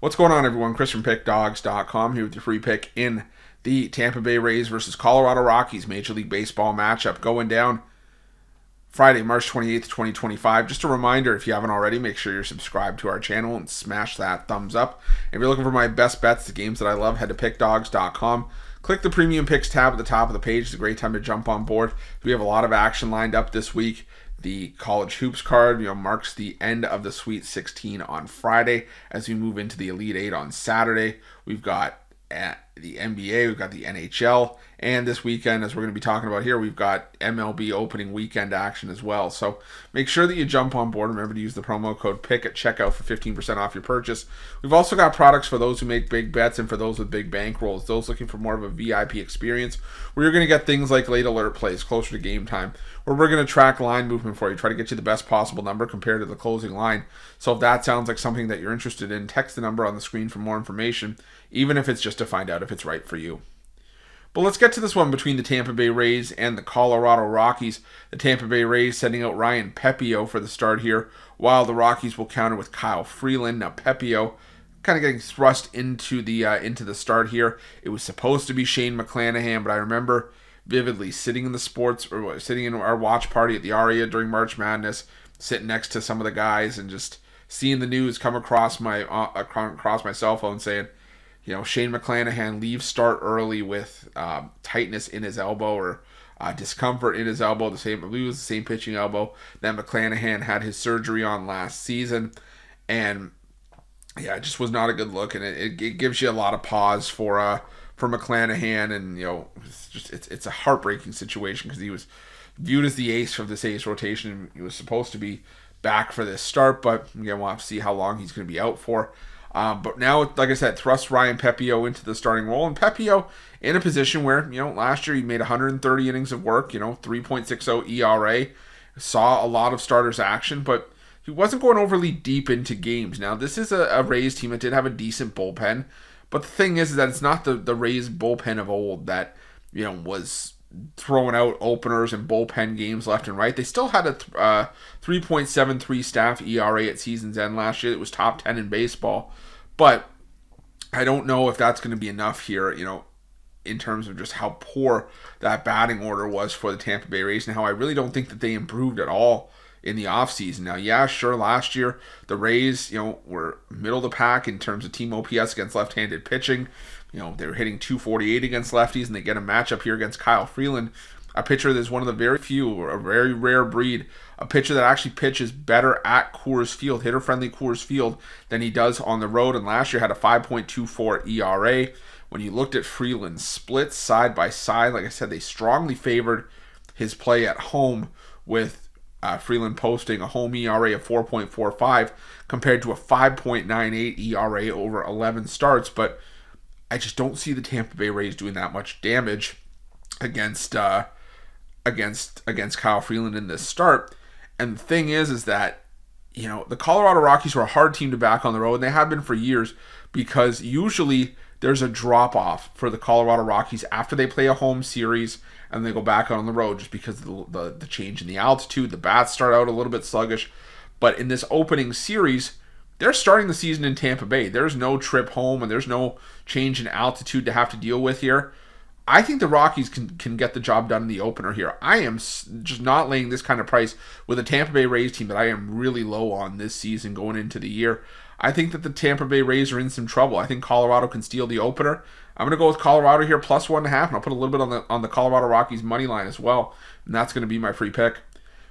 What's going on, everyone? Chris from Pickdawgz.com here with your free pick in the Tampa Bay Rays versus Colorado Rockies Major League Baseball matchup going down Friday, March 28th, 2025. Just a reminder, if you haven't already, make sure you're subscribed to our channel and smash that thumbs up. If you're looking for my best bets, the games that I love, head to Pickdawgz.com. Click the Premium Picks tab at the top of the page. It's a great time to jump on board. We have a lot of action lined up this week. The college hoops card, marks the end of the Sweet 16 on Friday as we move into the Elite 8 on Saturday. We've got the NBA, we've got the NHL, and this weekend, as we're going to be talking about here, we've got MLB opening weekend action as well. So make sure that you jump on board. Remember to use the promo code PICK at checkout for 15% off your purchase. We've also got products for those who make big bets and for those with big bankrolls, those looking for more of a VIP experience, where you're going to get things like late alert plays closer to game time, where we're going to track line movement for you, try to get you the best possible number compared to the closing line. So if that sounds like something that you're interested in, text the number on the screen for more information, even if it's just to find out if it's right for you. But let's get to this one between the Tampa Bay Rays and the Colorado Rockies. The Tampa Bay Rays sending out Ryan Pepiot for the start here, while the Rockies will counter with Kyle Freeland. Now Pepiot kind of getting thrust into the start here. It was supposed to be Shane McClanahan, but I remember vividly sitting in our watch party at the Aria during March Madness, sitting next to some of the guys and just seeing the news come across my cell phone saying, Shane McClanahan leaves start early with tightness in his elbow or discomfort in his elbow. I believe it was the same pitching elbow that McClanahan had hhis surgery on last season, and it just was not a good look. And it gives you a lot of pause for McClanahan, and it's a heartbreaking situation because he was viewed as the ace of this A's rotation. He was supposed to be back for this start, but again, we'll have to see how long he's going to be out for. But now, like I said, thrust Ryan Pepiot into the starting role, and Pepiot in a position where, last year he made 130 innings of work, 3.60 ERA, saw a lot of starters action, but he wasn't going overly deep into games. Now, this is a Rays team that did have a decent bullpen, but the thing is that it's not the Rays bullpen of old that, was throwing out openers and bullpen games left and right. They still had a 3.73 staff ERA at season's end last year. It was top 10 in baseball. But I don't know if that's going to be enough here, in terms of just how poor that batting order was for the Tampa Bay Rays and how I really don't think that they improved at all in the offseason. Now, last year the Rays, were middle of the pack in terms of team OPS against left-handed pitching. They were hitting 248 against lefties, and they get a matchup here against Kyle Freeland, a pitcher that's one of the very few, or a very rare breed, a pitcher that actually pitches better at Coors Field, hitter-friendly Coors Field, than he does on the road, and last year had a 5.24 ERA. When you looked at Freeland's splits side by side, like I said, they strongly favored his play at home, with Freeland posting a home ERA of 4.45 compared to a 5.98 ERA over 11 starts, but I just don't see the Tampa Bay Rays doing that much damage against Kyle Freeland in this start. And the thing is that, the Colorado Rockies were a hard team to back on the road, and they have been for years, because usually there's a drop-off for the Colorado Rockies after they play a home series and they go back on the road, just because of the change in the altitude. The bats start out a little bit sluggish. But in this opening series, they're starting the season in Tampa Bay. There's no trip home, and there's no change in altitude to have to deal with here. I think the Rockies can get the job done in the opener here. I am just not laying this kind of price with a Tampa Bay Rays team that I am really low on this season going into the year. I think that the Tampa Bay Rays are in some trouble. I think Colorado can steal the opener. I'm going to go with Colorado here plus 1.5, and I'll put a little bit on the Colorado Rockies money line as well, and that's going to be my free pick.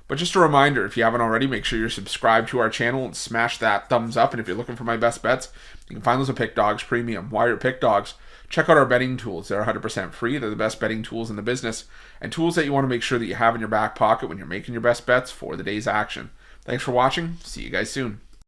But just a reminder, if you haven't already, make sure you're subscribed to our channel and smash that thumbs up. And if you're looking for my best bets, you can find those at Pick Dawgz Premium. While you're at Pick Dawgz, check out our betting tools. They're 100% free. They're the best betting tools in the business, and tools that you want to make sure that you have in your back pocket when you're making your best bets for the day's action. Thanks for watching. See you guys soon.